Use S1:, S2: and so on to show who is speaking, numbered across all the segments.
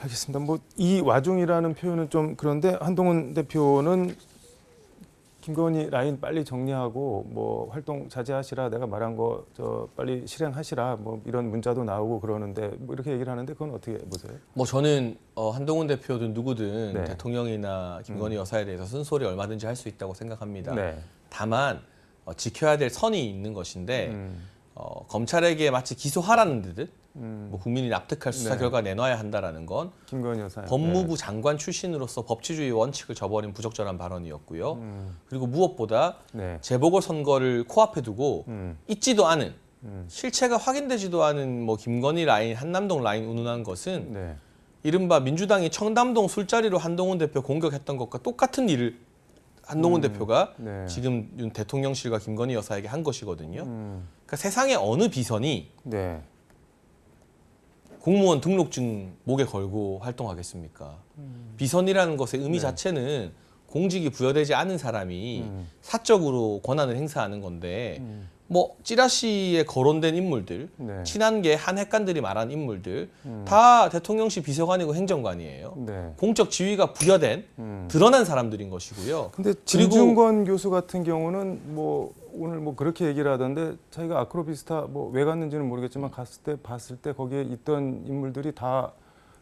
S1: 알겠습니다. 뭐 이 와중이라는 표현은 좀 그런데 한동훈 대표는 김건희 라인 빨리 정리하고 뭐 활동 자제하시라, 내가 말한 거 저 빨리 실행하시라, 뭐 이런 문자도 나오고 그러는데 뭐 이렇게 얘기를 하는데 그건 어떻게 보세요?
S2: 뭐 저는 한동훈 대표든 누구든
S1: 네.
S2: 대통령이나 김건희 여사에 대해서 쓴소리 얼마든지 할 수 있다고 생각합니다.
S1: 네.
S2: 다만 지켜야 될 선이 있는 것인데 검찰에게 마치 기소하라는 듯 뭐 국민이 납득할 수사
S1: 네.
S2: 결과 내놔야 한다라는 건
S1: 김건희 여사
S2: 법무부 장관 출신으로서 법치주의 원칙을 저버린 부적절한 발언이었고요. 그리고 무엇보다
S1: 네.
S2: 재보궐선거를 코앞에 두고 있지도 않은 실체가 확인되지도 않은 뭐 김건희 라인, 한남동 라인 운운한 것은
S1: 네.
S2: 이른바 민주당이 청담동 술자리로 한동훈 대표 공격했던 것과 똑같은 일을 한동훈 대표가
S1: 네.
S2: 지금 윤 대통령실과 김건희 여사에게 한 것이거든요. 그러니까 세상에 어느 비선이
S1: 네.
S2: 공무원 등록증 목에 걸고 활동하겠습니까? 비선이라는 것의 의미 자체는 공직이 부여되지 않은 사람이 사적으로 권한을 행사하는 건데 뭐 찌라시에 거론된 인물들,
S1: 네.
S2: 친한계 한핵관들이 말한 인물들 다 대통령실 비서관이고 행정관이에요.
S1: 네.
S2: 공적 지위가 부여된 드러난 사람들인 것이고요.
S1: 근데 진중권 교수 같은 경우는 뭐 오늘 뭐 그렇게 얘기를 하던데 자기가 아크로비스타 뭐 왜 갔는지는 모르겠지만 갔을 때 봤을 때 거기에 있던 인물들이 다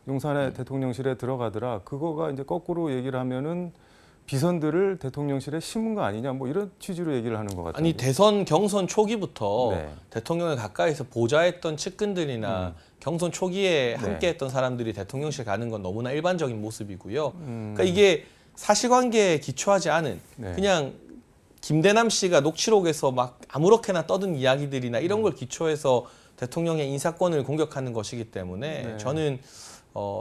S1: 용산의 대통령실에 들어가더라. 그거가 이제 거꾸로 얘기를 하면은 비선들을 대통령실에 심은 거 아니냐, 뭐 이런 취지로 얘기를 하는 것 같아요.
S2: 아니 대선 경선 초기부터
S1: 네.
S2: 대통령을 가까이서 보좌했던 측근들이나 경선 초기에 함께했던 사람들이 대통령실 가는 건 너무나 일반적인 모습이고요. 그러니까 이게 사실관계에 기초하지 않은
S1: 네.
S2: 그냥 김대남 씨가 녹취록에서 막 아무렇게나 떠든 이야기들이나 이런 걸 기초해서 대통령의 인사권을 공격하는 것이기 때문에
S1: 네.
S2: 저는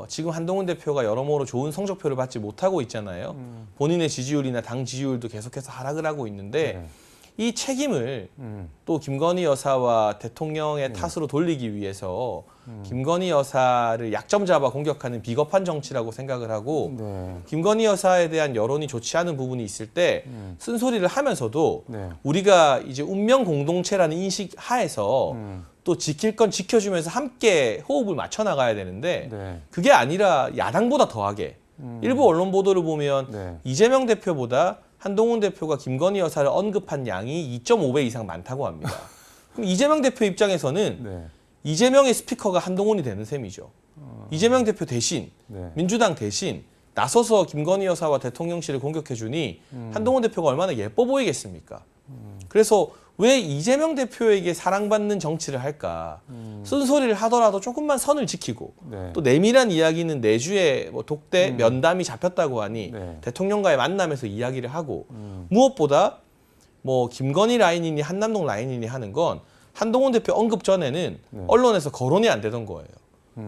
S2: 지금 한동훈 대표가 여러모로 좋은 성적표를 받지 못하고 있잖아요. 본인의 지지율이나 당 지지율도 계속해서 하락을 하고 있는데
S1: 네.
S2: 이 책임을 또 김건희 여사와 대통령의 탓으로 돌리기 위해서 김건희 여사를 약점 잡아 공격하는 비겁한 정치라고 생각을 하고
S1: 네.
S2: 김건희 여사에 대한 여론이 좋지 않은 부분이 있을 때 쓴소리를 하면서도
S1: 네.
S2: 우리가 이제 운명 공동체라는 인식 하에서 또 지킬 건 지켜주면서 함께 호흡을 맞춰 나가야 되는데
S1: 네.
S2: 그게 아니라 야당보다 더하게 일부 언론 보도를 보면
S1: 네.
S2: 이재명 대표보다 한동훈 대표가 김건희 여사를 언급한 양이 2.5배 이상 많다고 합니다. 그럼 이재명 대표 입장에서는
S1: 네.
S2: 이재명의 스피커가 한동훈이 되는 셈이죠. 이재명 대표 대신
S1: 네.
S2: 민주당 대신 나서서 김건희 여사와 대통령실을 공격해주니 한동훈 대표가 얼마나 예뻐 보이겠습니까? 그래서 왜 이재명 대표에게 사랑받는 정치를 할까? 쓴소리를 하더라도 조금만 선을 지키고
S1: 네.
S2: 또 내밀한 이야기는 내주에 뭐 독대, 면담이 잡혔다고 하니
S1: 네.
S2: 대통령과의 만남에서 이야기를 하고 무엇보다 뭐 김건희 라인이니 한남동 라인이니 하는 건 한동훈 대표 언급 전에는 언론에서 거론이 안 되던 거예요.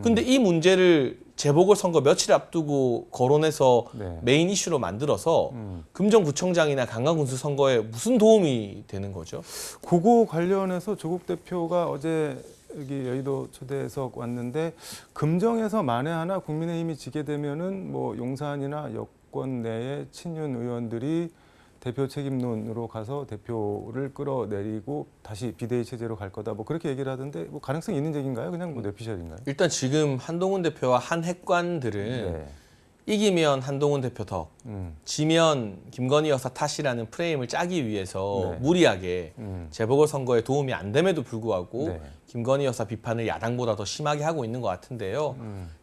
S2: 근데 이 문제를 재보궐선거 며칠 앞두고 거론해서
S1: 네.
S2: 메인 이슈로 만들어서 금정구청장이나 강강군수 선거에 무슨 도움이 되는 거죠?
S1: 그거 관련해서 조국 대표가 어제 여기 여의도 초대해서 왔는데 금정에서 만에 하나 국민의힘이 지게 되면은 뭐 용산이나 여권 내의 친윤 의원들이 대표 책임론으로 가서 대표를 끌어내리고 다시 비대위 체제로 갈 거다. 뭐 그렇게 얘기를 하던데 뭐 가능성이 있는 얘기인가요? 그냥 뭐 뇌피셜인가요?
S2: 일단 지금 한동훈 대표와 한 핵관들은
S1: 네.
S2: 이기면 한동훈 대표 덕, 지면 김건희 여사 탓이라는 프레임을 짜기 위해서
S1: 네.
S2: 무리하게 재보궐선거에 도움이 안 됨에도 불구하고
S1: 네.
S2: 김건희 여사 비판을 야당보다 더 심하게 하고 있는 것 같은데요.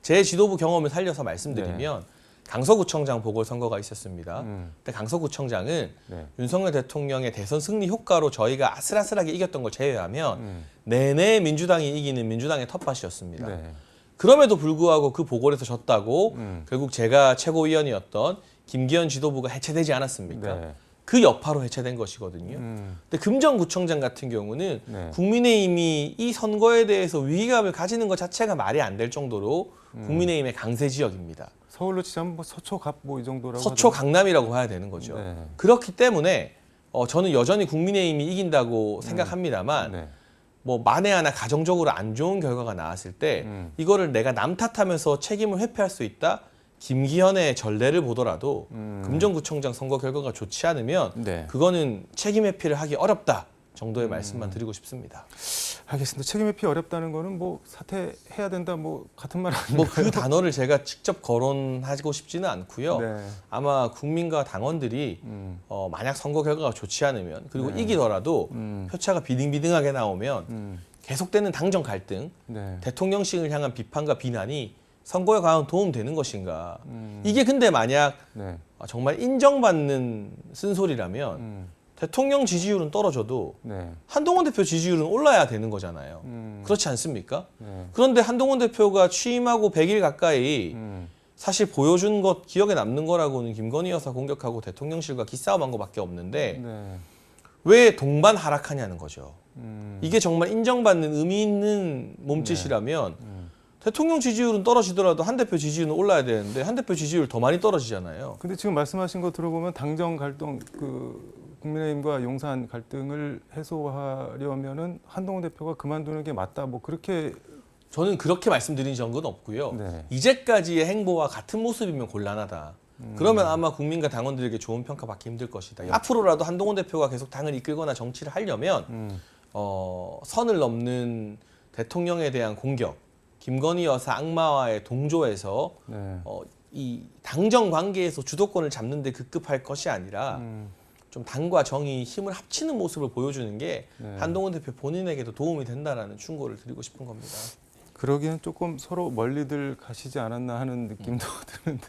S2: 제 지도부 경험을 살려서 말씀드리면 강서구청장 보궐선거가 있었습니다. 근데 강서구청장은
S1: 네.
S2: 윤석열 대통령의 대선 승리 효과로 저희가 아슬아슬하게 이겼던 걸 제외하면 내내 민주당이 이기는 민주당의 텃밭이었습니다.
S1: 네.
S2: 그럼에도 불구하고 그 보궐에서 졌다고 결국 제가 최고위원이었던 김기현 지도부가 해체되지 않았습니까?
S1: 네.
S2: 그 여파로 해체된 것이거든요. 근데 금정구청장 같은 경우는
S1: 네.
S2: 국민의힘이 이 선거에 대해서 위기감을 가지는 것 자체가 말이 안 될 정도로 국민의힘의 강세 지역입니다.
S1: 서울로 치자면 뭐 서초 갑 뭐 이 정도라고
S2: 서초
S1: 하던데.
S2: 강남이라고 봐야 되는 거죠.
S1: 네.
S2: 그렇기 때문에 저는 여전히 국민의힘이 이긴다고 생각합니다만
S1: 네.
S2: 뭐 만에 하나 가정적으로 안 좋은 결과가 나왔을 때 이거를 내가 남 탓하면서 책임을 회피할 수 있다? 김기현의 전례를 보더라도 금정구청장 선거 결과가 좋지 않으면
S1: 네.
S2: 그거는 책임 회피를 하기 어렵다 정도의 말씀만 드리고 싶습니다.
S1: 알겠습니다. 책임 회피 어렵다는 거는 뭐 사퇴해야 된다 뭐 같은 말 아닌가요?
S2: 뭐 그 단어를 제가 직접 거론하고 싶지는 않고요.
S1: 네.
S2: 아마 국민과 당원들이 만약 선거 결과가 좋지 않으면 그리고
S1: 네.
S2: 이기더라도 표차가 비등비등하게 나오면 계속되는 당정 갈등,
S1: 네.
S2: 대통령실을 향한 비판과 비난이 선거에 과연 도움되는 것인가. 이게 근데 만약
S1: 네.
S2: 정말 인정받는 쓴소리라면 대통령 지지율은 떨어져도
S1: 네.
S2: 한동훈 대표 지지율은 올라야 되는 거잖아요. 그렇지 않습니까?
S1: 네.
S2: 그런데 한동훈 대표가 취임하고 100일 가까이 사실 보여준 것 기억에 남는 거라고는 김건희 여사 공격하고 대통령실과 기싸움한 것밖에 없는데
S1: 네.
S2: 왜 동반 하락하냐는 거죠. 이게 정말 인정받는 의미 있는 몸짓이라면 대통령 지지율은 떨어지더라도 한 대표 지지율은 올라야 되는데 한 대표 지지율 더 많이 떨어지잖아요.
S1: 근데 지금 말씀하신 거 들어보면 당정 갈등 국민의힘과 용산 갈등을 해소하려면은 한동훈 대표가 그만두는 게 맞다. 뭐 그렇게
S2: 저는 그렇게 말씀드린 적은 없고요.
S1: 네.
S2: 이제까지의 행보와 같은 모습이면 곤란하다. 그러면 아마 국민과 당원들에게 좋은 평가 받기 힘들 것이다. 앞으로라도 한동훈 대표가 계속 당을 이끌거나 정치를 하려면 선을 넘는 대통령에 대한 공격, 김건희 여사 악마와의 동조에서
S1: 네.
S2: 이 당정 관계에서 주도권을 잡는 데 급급할 것이 아니라 좀 당과 정이 힘을 합치는 모습을 보여주는 게
S1: 네.
S2: 한동훈 대표 본인에게도 도움이 된다라는 충고를 드리고 싶은 겁니다.
S1: 그러기엔 조금 서로 멀리들 가시지 않았나 하는 느낌도 드는데.